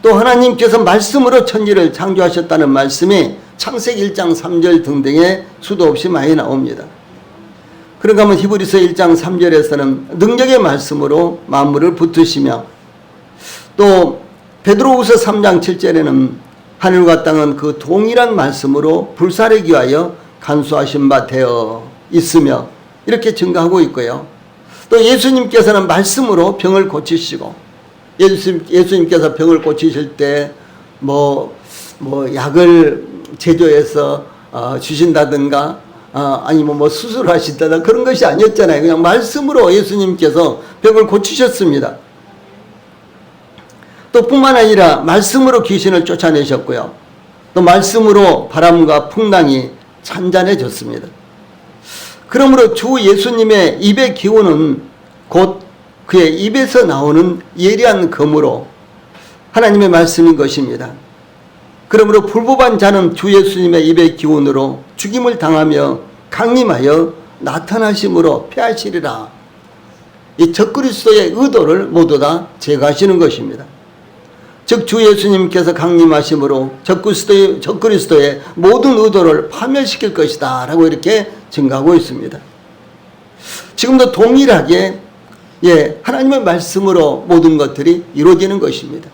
또 하나님께서 말씀으로 천지를 창조하셨다는 말씀이 창세기 1장 3절 등등에 수도 없이 많이 나옵니다. 그런가 하면 히브리서 1장 3절에서는 능력의 말씀으로 만물을 붙으시며, 또 베드로후서 3장 7절에는 하늘과 땅은 그 동일한 말씀으로 불사르기 위하여 간수하신 바 되어 있으며, 이렇게 증가하고 있고요. 또 예수님께서는 말씀으로 병을 고치시고, 예수님께서 병을 고치실 때 약을 제조해서 주신다든가 아니면 수술을 하신다든가 그런 것이 아니었잖아요. 그냥 말씀으로 예수님께서 병을 고치셨습니다. 또 뿐만 아니라 말씀으로 귀신을 쫓아내셨고요. 또 말씀으로 바람과 풍랑이 잔잔해졌습니다. 그러므로 주 예수님의 입의 기운은 곧 그의 입에서 나오는 예리한 검으로 하나님의 말씀인 것입니다. 그러므로 불법한 자는 주 예수님의 입의 기운으로 죽임을 당하며 강림하여 나타나심으로 패하시리라. 이 적그리스도의 의도를 모두 다 제거하시는 것입니다. 즉 주 예수님께서 강림하심으로 적그리스도의 모든 의도를 파멸시킬 것이다 라고 이렇게 증가하고 있습니다. 지금도 동일하게 하나님의 말씀으로 모든 것들이 이루어지는 것입니다.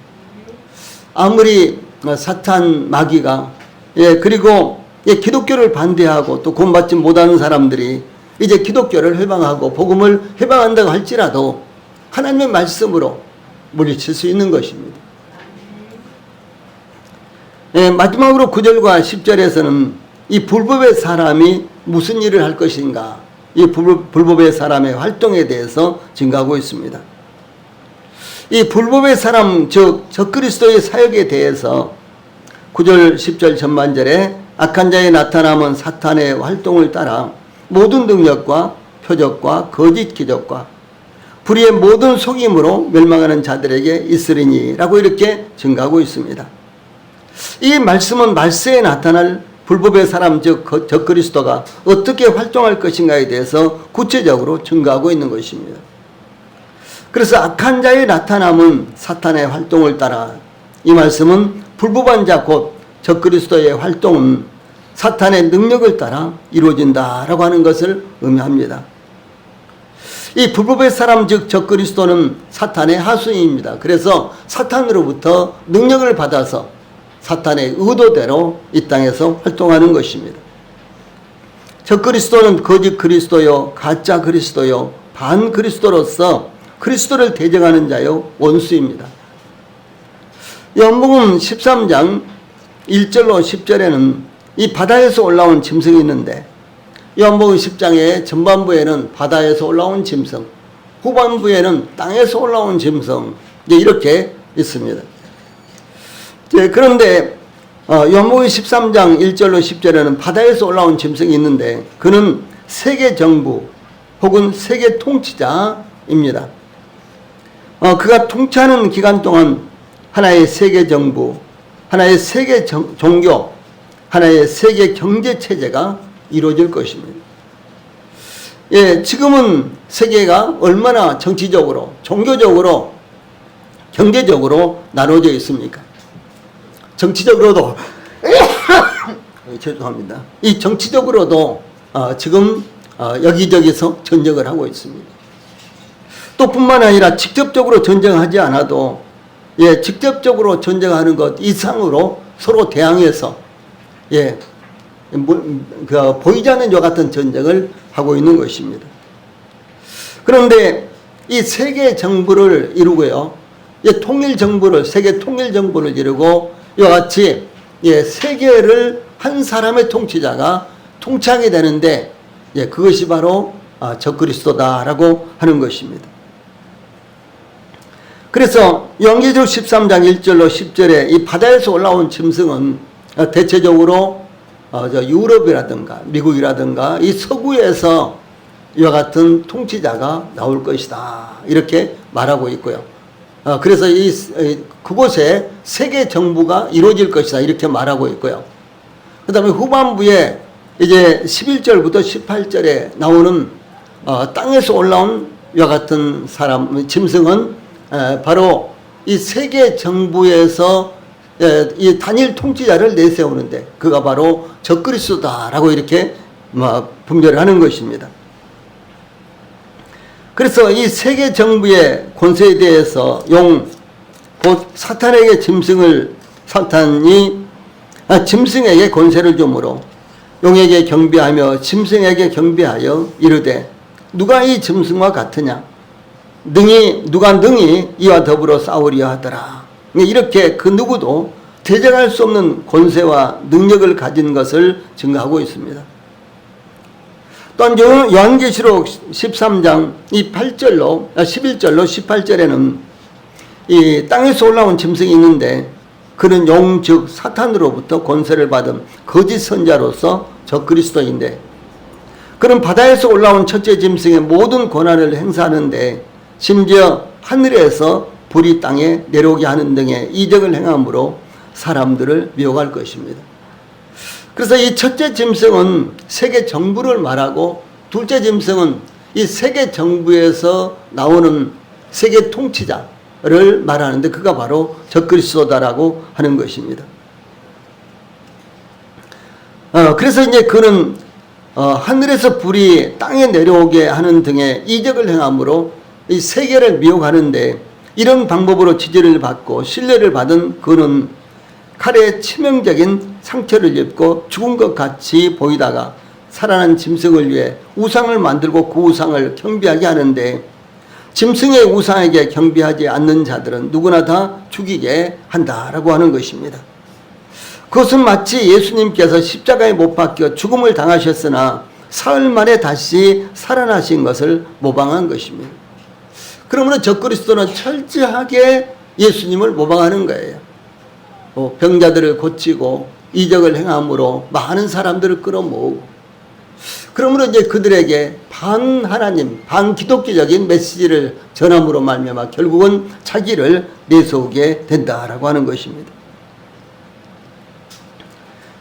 아무리 사탄 마귀가 그리고 기독교를 반대하고 또 구원받지 못하는 사람들이 이제 기독교를 회방하고 복음을 회방한다고 할지라도 하나님의 말씀으로 물리칠 수 있는 것입니다. 마지막으로 9절과 10절에서는 이 불법의 사람이 무슨 일을 할 것인가, 이 불법의 사람의 활동에 대해서 증가하고 있습니다. 이 불법의 사람, 즉 적그리스도의 사역에 대해서 9절 10절 전반절에 악한 자의 나타남은 사탄의 활동을 따라 모든 능력과 표적과 거짓 기적과 불의의 모든 속임으로 멸망하는 자들에게 있으리니 라고 이렇게 증가하고 있습니다. 이 말씀은 말세에 나타날 불법의 사람, 즉 적그리스도가 어떻게 활동할 것인가에 대해서 구체적으로 증가하고 있는 것입니다. 그래서 악한 자의 나타남은 사탄의 활동을 따라, 이 말씀은 불법한 자 곧 적그리스도의 활동은 사탄의 능력을 따라 이루어진다라고 하는 것을 의미합니다. 이 불법의 사람 즉 적그리스도는 사탄의 하수인입니다. 그래서 사탄으로부터 능력을 받아서 사탄의 의도대로 이 땅에서 활동하는 것입니다. 적그리스도는 거짓 그리스도요 가짜 그리스도요 반 그리스도로서 그리스도를 대적하는 자요 원수입니다. 요한복음 13장 1절로 10절에는 이 바다에서 올라온 짐승이 있는데, 요한복음 10장의 전반부에는 바다에서 올라온 짐승, 후반부에는 땅에서 올라온 짐승, 이렇게 있습니다. 그런데 요한복음 13장 1절로 10절에는 바다에서 올라온 짐승이 있는데 그는 세계 정부 혹은 세계 통치자입니다. 그가 통치하는 기간 동안 하나의 세계 정부, 하나의 세계 종교, 하나의 세계 경제 체제가 이루어질 것입니다. 지금은 세계가 얼마나 정치적으로, 종교적으로, 경제적으로 나눠져 있습니까? 정치적으로도 죄송합니다. 이 정치적으로도 지금 여기저기서 전쟁을 하고 있습니다. 또 뿐만 아니라 직접적으로 전쟁하지 않아도 직접적으로 전쟁하는 것 이상으로 서로 대항해서 보이지 않는 것 같은 전쟁을 하고 있는 것입니다. 그런데 이 세계 정부를 이루고요, 통일 정부를, 세계 통일 정부를 이루고 이와 같이 세계를 한 사람의 통치자가 통치하게 되는데 그것이 바로 적그리스도다라고 하는 것입니다. 그래서 요한계시록 13장 1절로 10절에 이 바다에서 올라온 짐승은 대체적으로 유럽이라든가 미국이라든가 이 서구에서 이와 같은 통치자가 나올 것이다 이렇게 말하고 있고요. 그래서 그곳에 세계 정부가 이루어질 것이다 이렇게 말하고 있고요. 그 다음에 후반부에 이제 11절부터 18절에 나오는 땅에서 올라온 이와 같은 짐승은 바로 이 세계 정부에서 이 단일 통치자를 내세우는데 그가 바로 적그리스도다라고 이렇게 분별을 하는 것입니다. 그래서 이 세계 정부의 권세에 대해서 곧 사탄에게 사탄이 짐승에게 권세를 주므로 용에게 경배하며 짐승에게 경배하여 이르되 누가 이 짐승과 같으냐 누가 능히 이와 더불어 싸우려 하더라. 이렇게 그 누구도 대적할 수 없는 권세와 능력을 가진 것을 증거하고 있습니다. 또한 요한계시록 13장 이 11절로 18절에는 이 땅에서 올라온 짐승이 있는데 그는 용 즉 사탄으로부터 권세를 받은 거짓 선자로서 적그리스도인데 그는 바다에서 올라온 첫째 짐승의 모든 권한을 행사하는데 심지어 하늘에서 불이 땅에 내려오게 하는 등의 이적을 행함으로 사람들을 미혹할 것입니다. 그래서 이 첫째 짐승은 세계 정부를 말하고 둘째 짐승은 이 세계 정부에서 나오는 세계 통치자, 자를 말하는데 그가 바로 적그리스도다라고 하는 것입니다. 그래서 이제 그는 하늘에서 불이 땅에 내려오게 하는 등의 이적을 행함으로 이 세계를 미혹하는데, 이런 방법으로 지지를 받고 신뢰를 받은 그는 칼에 치명적인 상처를 입고 죽은 것 같이 보이다가 살아난 짐승을 위해 우상을 만들고 그 우상을 경배하게 하는데, 짐승의 우상에게 경배하지 않는 자들은 누구나 다 죽이게 한다라고 하는 것입니다. 그것은 마치 예수님께서 십자가에 못 박혀 죽음을 당하셨으나 사흘 만에 다시 살아나신 것을 모방한 것입니다. 그러므로 적그리스도는 철저하게 예수님을 모방하는 거예요. 병자들을 고치고 이적을 행함으로 많은 사람들을 끌어모으고, 그러므로 이제 그들에게 반하나님, 반기독교적인 메시지를 전함으로 말미암아 결국은 자기를 내세우게 된다라고 하는 것입니다.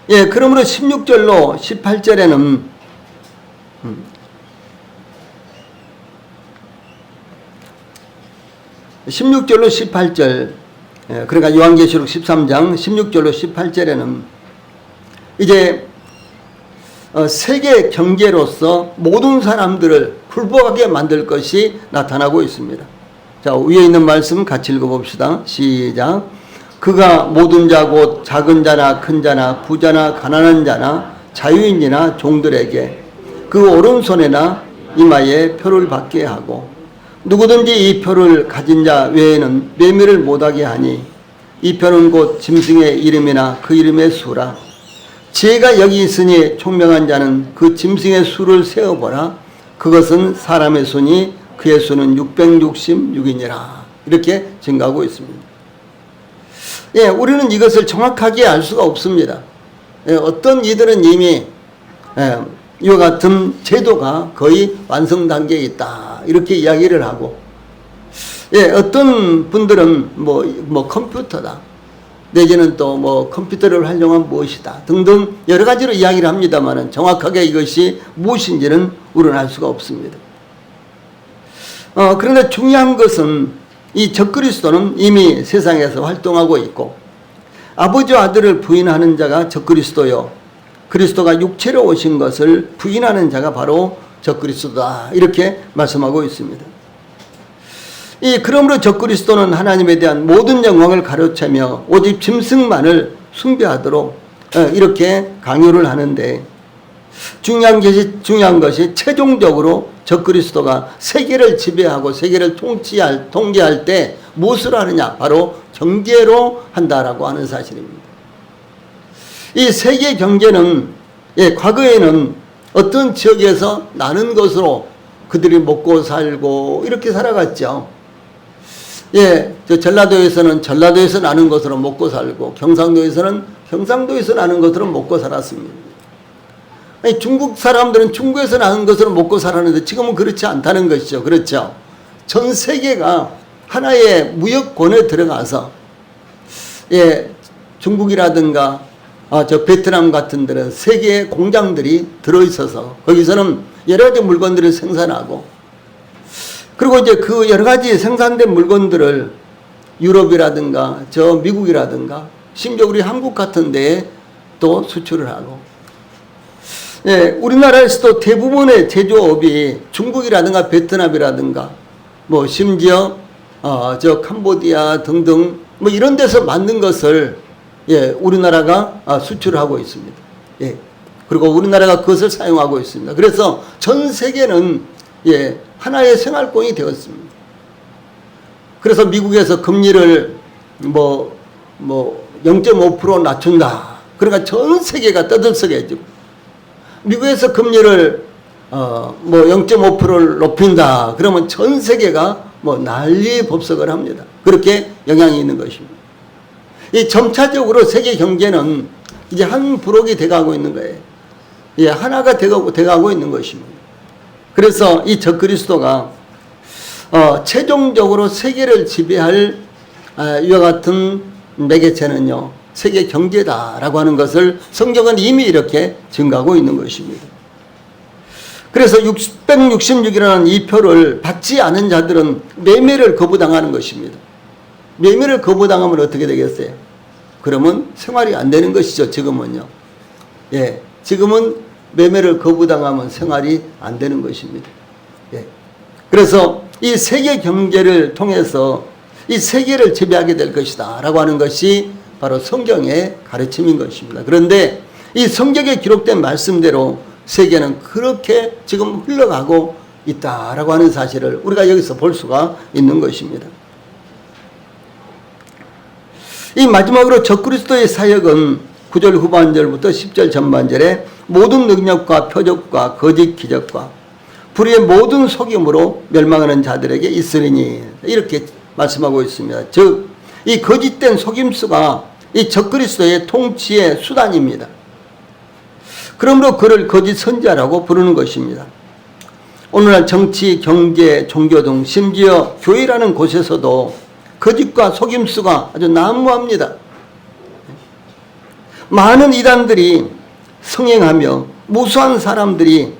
예, 그러므로 16절로 18절에는 16절로 18절, 그러니까 요한계시록 13장 16절로 18절에는 이제 세계 경제로서 모든 사람들을 굴복하게 만들 것이 나타나고 있습니다. 자, 위에 있는 말씀 같이 읽어봅시다. 시작. 그가 모든 자 곧 작은 자나 큰 자나 부자나 가난한 자나 자유인이나 종들에게 그 오른손에나 이마에 표를 받게 하고, 누구든지 이 표를 가진 자 외에는 매매를 못하게 하니, 이 표는 곧 짐승의 이름이나 그 이름의 수라. 지혜가 여기 있으니 총명한 자는 그 짐승의 수를 세어보라. 그것은 사람의 손이 그의 수는 666이니라. 이렇게 증가하고 있습니다. 예, 우리는 이것을 정확하게 알 수가 없습니다. 예, 어떤 이들은 이미 이와 같은 제도가 거의 완성 단계에 있다, 이렇게 이야기를 하고, 예, 어떤 분들은 뭐 컴퓨터다, 내지는 또 뭐 컴퓨터를 활용한 무엇이다 등등 여러 가지로 이야기를 합니다만, 정확하게 이것이 무엇인지는 우리는 알 수가 없습니다. 그런데 중요한 것은 이 적그리스도는 이미 세상에서 활동하고 있고, 아버지와 아들을 부인하는 자가 적그리스도요, 그리스도가 육체로 오신 것을 부인하는 자가 바로 적그리스도다, 이렇게 말씀하고 있습니다. 그러므로 적그리스도는 하나님에 대한 모든 영광을 가로채며 오직 짐승만을 숭배하도록 이렇게 강요를 하는데, 중요한 것이 최종적으로 적그리스도가 세계를 지배하고 세계를 통제할 때 무엇을 하느냐, 바로 경제로 한다라고 하는 사실입니다. 이 세계 경제는 과거에는 어떤 지역에서 나는 것으로 그들이 먹고 살고 이렇게 살아갔죠. 저 전라도에서는 전라도에서 나는 것으로 먹고 살고, 경상도에서는 경상도에서 나는 것으로 먹고 살았습니다. 중국 사람들은 중국에서 나는 것으로 먹고 살았는데 지금은 그렇지 않다는 것이죠. 그렇죠. 전 세계가 하나의 무역권에 들어가서, 중국이라든가 저 베트남 같은 데는 세계의 공장들이 들어있어서 거기서는 여러 가지 물건들을 생산하고, 그리고 이제 그 여러 가지 생산된 물건들을 유럽이라든가 저 미국이라든가 심지어 우리 한국 같은 데에 또 수출을 하고, 우리나라에서도 대부분의 제조업이 중국이라든가 베트남이라든가 뭐 심지어 저 캄보디아 등등 뭐 이런 데서 만든 것을 우리나라가 수출을 하고 있습니다. 그리고 우리나라가 그것을 사용하고 있습니다. 그래서 전 세계는 하나의 생활권이 되었습니다. 그래서 미국에서 금리를 뭐 0.5% 낮춘다. 그러니까 전 세계가 떠들썩해지고, 미국에서 금리를 0.5%를 높인다. 그러면 전 세계가 난리 법석을 합니다. 그렇게 영향이 있는 것입니다. 이 점차적으로 세계 경제는 이제 한 브록이 돼가고 있는 거예요. 하나가 돼가고 있는 것입니다. 그래서 이 적그리스도가 최종적으로 세계를 지배할 이와 같은 매개체는요, 세계 경제다라고 하는 것을 성경은 이미 이렇게 증가하고 있는 것입니다. 그래서 666이라는 이 표를 받지 않은 자들은 매매를 거부당하는 것입니다. 매매를 거부당하면 어떻게 되겠어요? 그러면 생활이 안 되는 것이죠. 지금은요. 예, 지금은 매매를 거부당하면 생활이 안 되는 것입니다. 예. 그래서 이 세계 경제를 통해서 이 세계를 지배하게 될 것이다 라고 하는 것이 바로 성경의 가르침인 것입니다. 그런데 이 성경에 기록된 말씀대로 세계는 그렇게 지금 흘러가고 있다라고 하는 사실을 우리가 여기서 볼 수가 있는 것입니다. 이 마지막으로 적그리스도의 사역은 9절 후반절부터 10절 전반절에 모든 능력과 표적과 거짓 기적과 불의의 모든 속임으로 멸망하는 자들에게 있으리니 이렇게 말씀하고 있습니다. 즉, 이 거짓된 속임수가 이 적그리스도의 통치의 수단입니다. 그러므로 그를 거짓 선지자라고 부르는 것입니다. 오늘날 정치, 경제, 종교 등 심지어 교회라는 곳에서도 거짓과 속임수가 아주 난무합니다. 많은 이단들이 성행하며 무수한 사람들이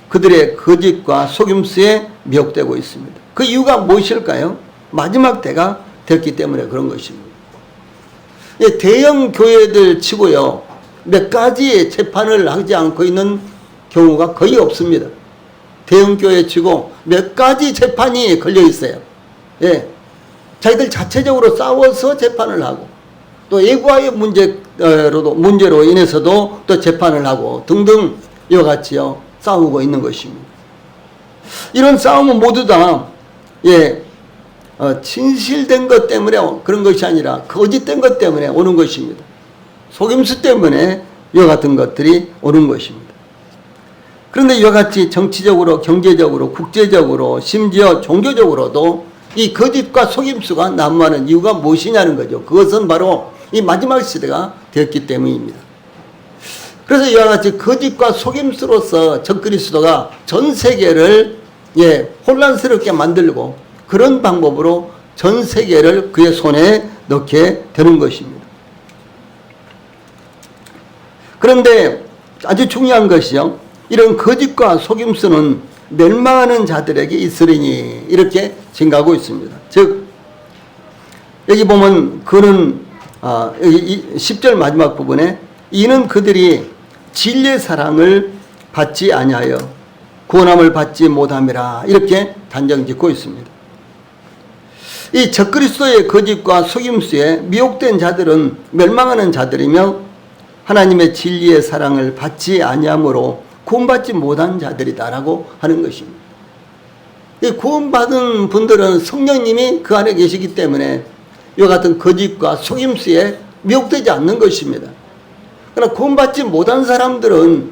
그들의 거짓과 속임수에 미혹되고 있습니다. 그 이유가 무엇일까요? 마지막 때가 됐기 때문에 그런 것입니다. 대형 교회들 치고요, 몇 가지 재판을 하지 않고 있는 경우가 거의 없습니다. 대형 교회 치고 몇 가지 재판이 걸려 있어요. 예. 자기들 자체적으로 싸워서 재판을 하고 또 예고와의 문제로 인해서도 또 재판을 하고 등등 이와 같이요 싸우고 있는 것입니다. 이런 싸움은 모두 다 진실된 것 때문에 그런 것이 아니라 거짓된 것 때문에 오는 것입니다. 속임수 때문에 이와 같은 것들이 오는 것입니다. 그런데 이와 같이 정치적으로, 경제적으로, 국제적으로, 심지어 종교적으로도 이 거짓과 속임수가 난무하는 이유가 무엇이냐는 거죠. 그것은 바로 이 마지막 시대가 되었기 때문입니다. 그래서 이와 같이 거짓과 속임수로서 적그리스도가 전 세계를 혼란스럽게 만들고 그런 방법으로 전 세계를 그의 손에 넣게 되는 것입니다. 그런데 아주 중요한 것이요, 이런 거짓과 속임수는 멸망하는 자들에게 있으리니 이렇게 증가하고 있습니다. 즉 여기 보면 그는 여기 10절 마지막 부분에 이는 그들이 진리의 사랑을 받지 아니하여 구원함을 받지 못함이라 이렇게 단정 짓고 있습니다. 이 적그리스도의 거짓과 속임수에 미혹된 자들은 멸망하는 자들이며 하나님의 진리의 사랑을 받지 아니함으로 구원받지 못한 자들이다라고 하는 것입니다. 이 구원받은 분들은 성령님이 그 안에 계시기 때문에 이와 같은 거짓과 속임수에 미혹되지 않는 것입니다. 그러나 구원받지 못한 사람들은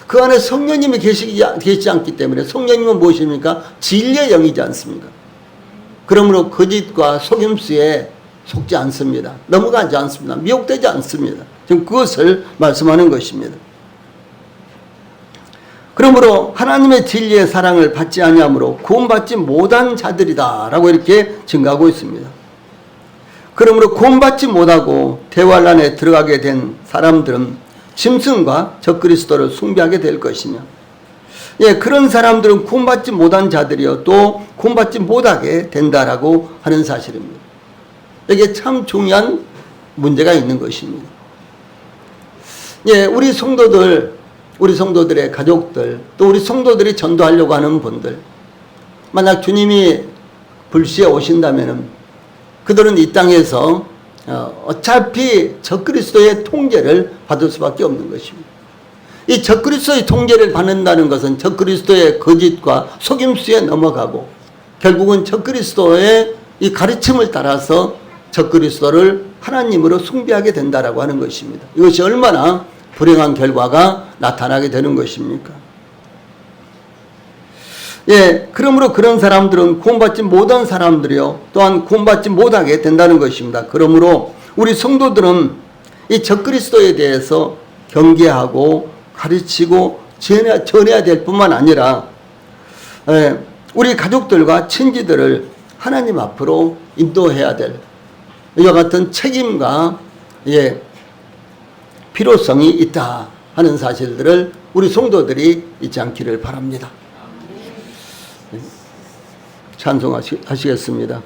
그 안에 성령님이 계시지 않기 때문에 성령님은 무엇입니까? 진리의 영이지 않습니까? 그러므로 거짓과 속임수에 속지 않습니다. 넘어가지 않습니다. 미혹되지 않습니다. 지금 그것을 말씀하는 것입니다. 그러므로 하나님의 진리의 사랑을 받지 아니하므로 구원받지 못한 자들이다 라고 이렇게 증가하고 있습니다. 그러므로 구원받지 못하고 대환란에 들어가게 된 사람들은 짐승과 적그리스도를 숭배하게 될 것이며 그런 사람들은 구원받지 못한 자들이요 또 구원받지 못하게 된다라고 하는 사실입니다. 이게 참 중요한 문제가 있는 것입니다. 우리 성도들의 가족들, 또 우리 성도들이 전도하려고 하는 분들, 만약 주님이 불시에 오신다면은 그들은 이 땅에서 어차피 적그리스도의 통제를 받을 수밖에 없는 것입니다. 이 적그리스도의 통제를 받는다는 것은 적그리스도의 거짓과 속임수에 넘어가고 결국은 적그리스도의 이 가르침을 따라서 적그리스도를 하나님으로 숭배하게 된다라고 하는 것입니다. 이것이 얼마나 불행한 결과가 나타나게 되는 것입니까? 그러므로 그런 사람들은 구원받지 못한 사람들이요 또한 구원받지 못하게 된다는 것입니다. 그러므로 우리 성도들은 이 적그리스도에 대해서 경계하고 가르치고 전해야 될 뿐만 아니라 우리 가족들과 친지들을 하나님 앞으로 인도해야 될 이와 같은 책임과 필요성이 있다 하는 사실들을 우리 성도들이 잊지 않기를 바랍니다. 찬송하시겠습니다.